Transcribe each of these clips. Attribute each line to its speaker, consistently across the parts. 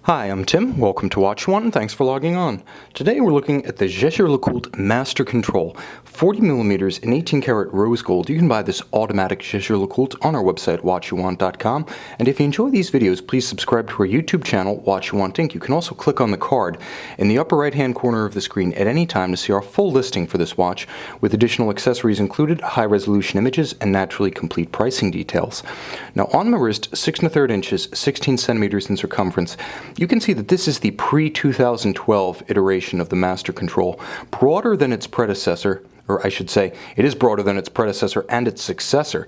Speaker 1: Hi, I'm Tim. Welcome to Watch One, and thanks for logging on. Today we're looking at the Jaeger-LeCoultre Master Control, 40mm in 18-karat rose gold. You can buy this automatic Jaeger-LeCoultre on our website, watchyouwant.com. And if you enjoy these videos, please subscribe to our YouTube channel, Watch You Want Inc. You can also click on the card in the upper right-hand corner of the screen at any time to see our full listing for this watch, with additional accessories included, high-resolution images, and naturally complete pricing details. Now, on my wrist, 6 1/3 inches, 16 centimeters in circumference, you can see that this is the pre-2012 iteration of the Master Control, broader than its predecessor, or I should say, it is broader than its predecessor and its successor.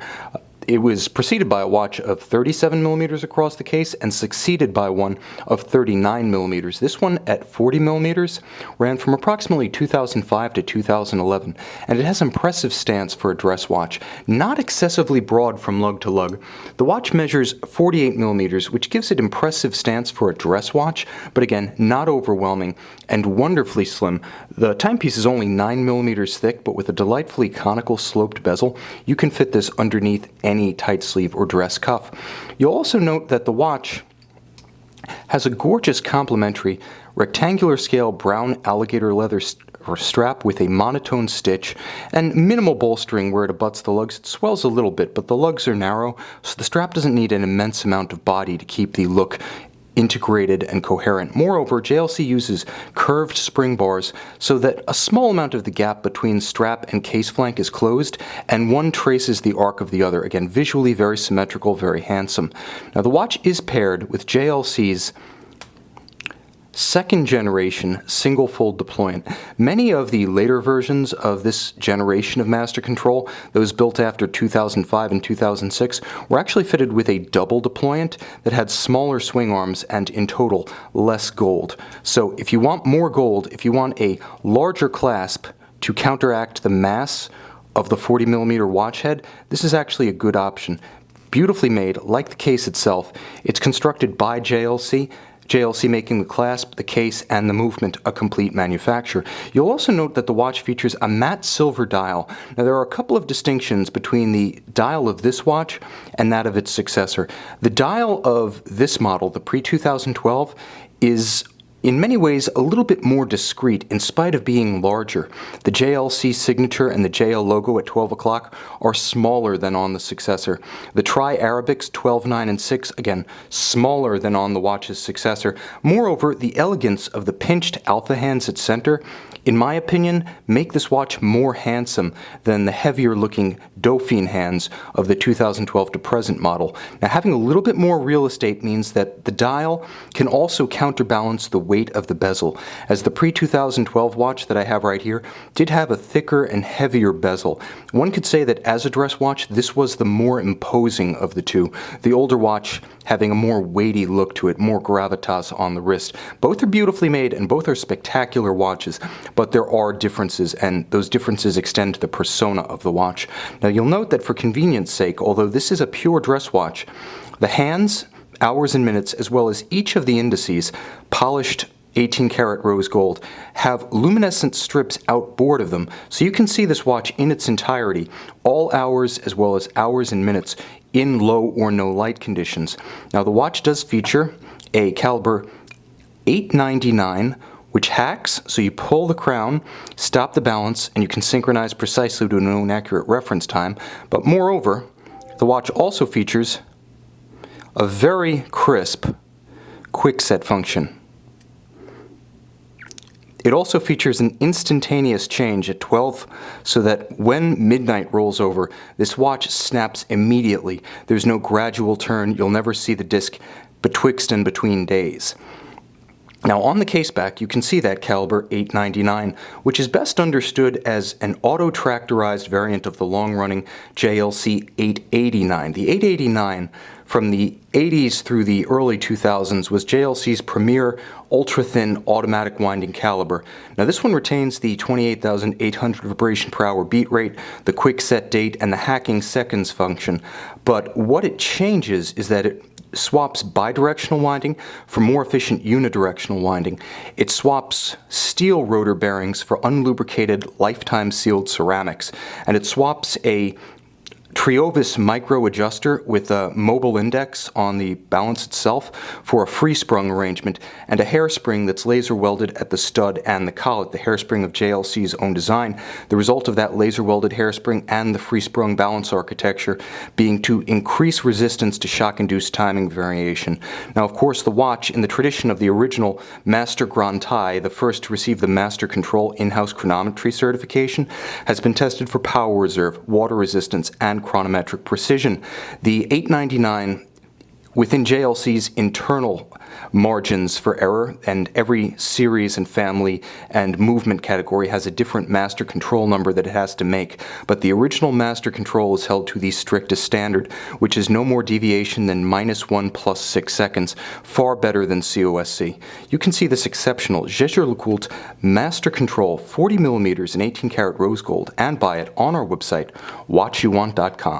Speaker 1: It was preceded by a watch of 37mm across the case and succeeded by one of 39mm. This one, at 40mm, ran from approximately 2005 to 2011, and it has impressive stance for a dress watch, not excessively broad from lug to lug. The watch measures 48mm, which gives it impressive stance for a dress watch, but again, not overwhelming, and wonderfully slim. The timepiece is only 9mm thick, but with a delightfully conical sloped bezel, you can fit this underneath any tight sleeve or dress cuff. You'll also note that the watch has a gorgeous complementary rectangular scale brown alligator leather strap with a monotone stitch and minimal bolstering where it abuts the lugs. It swells a little bit, but the lugs are narrow, so the strap doesn't need an immense amount of body to keep the look integrated and coherent. Moreover, JLC uses curved spring bars so that a small amount of the gap between strap and case flank is closed, and one traces the arc of the other. Again, visually very symmetrical, very handsome. Now, the watch is paired with JLC's second generation single fold deployant. Many of the later versions of this generation of Master Control, those built after 2005 and 2006, were actually fitted with a double deployant that had smaller swing arms and, in total, less gold. So if you want more gold, if you want a larger clasp to counteract the mass of the 40mm watch head, this is actually a good option. Beautifully made, like the case itself. It's constructed by JLC making the clasp, the case, and the movement a complete manufacture. You'll also note that the watch features a matte silver dial. Now, there are a couple of distinctions between the dial of this watch and that of its successor. The dial of this model, the pre-2012, is in many ways a little bit more discreet in spite of being larger. The JLC signature and the JL logo at 12 o'clock are smaller than on the successor. The Tri-Arabics 12, 9, and 6, again, smaller than on the watch's successor. Moreover, the elegance of the pinched alpha hands at center, in my opinion, make this watch more handsome than the heavier looking Dauphine hands of the 2012 to present model. Now, having a little bit more real estate means that the dial can also counterbalance the weight of the bezel, as the pre-2012 watch that I have right here did have a thicker and heavier bezel. One could say that as a dress watch, this was the more imposing of the two, the older watch having a more weighty look to it, more gravitas on the wrist. Both are beautifully made and both are spectacular watches, but there are differences, and those differences extend to the persona of the watch. Now, you'll note that for convenience sake, although this is a pure dress watch, the hands, hours and minutes, as well as each of the indices, polished 18-karat rose gold, have luminescent strips outboard of them, so you can see this watch in its entirety, all hours as well as hours and minutes, in low or no light conditions. Now, the watch does feature a caliber 899, which hacks, so you pull the crown, stop the balance, and you can synchronize precisely to a known accurate reference time. But moreover, the watch also features a very crisp quick set function. It also features an instantaneous change at 12, so that when midnight rolls over, this watch snaps immediately. There's no gradual turn. You'll never see the disc betwixt and between days. Now, on the case back, you can see that caliber 899, which is best understood as an auto-tractorized variant of the long-running JLC 889. The 889, from the 80s through the early 2000s, was JLC's premier ultra-thin automatic winding caliber. Now, this one retains the 28,800 vibration per hour beat rate, the quick set date, and the hacking seconds function. But what it changes is that it swaps bidirectional winding for more efficient unidirectional winding. It swaps steel rotor bearings for unlubricated lifetime sealed ceramics, and it swaps a Triovis micro adjuster with a mobile index on the balance itself for a free-sprung arrangement, and a hairspring that's laser welded at the stud and the collet, the hairspring of JLC's own design. The result of that laser welded hairspring and the free-sprung balance architecture being to increase resistance to shock-induced timing variation. Now, of course, the watch, in the tradition of the original Master Grand Tai, the first to receive the Master Control in-house chronometry certification, has been tested for power reserve, water resistance, and chronometric precision. The 899 within JLC's internal margins for error, and every series and family and movement category has a different master control number that it has to make, but the original master control is held to the strictest standard, which is no more deviation than -1 + 6 seconds, far better than COSC. You can see this exceptional Jaeger-LeCoultre master control 40mm in 18 karat rose gold and buy it on our website, watchyouwant.com.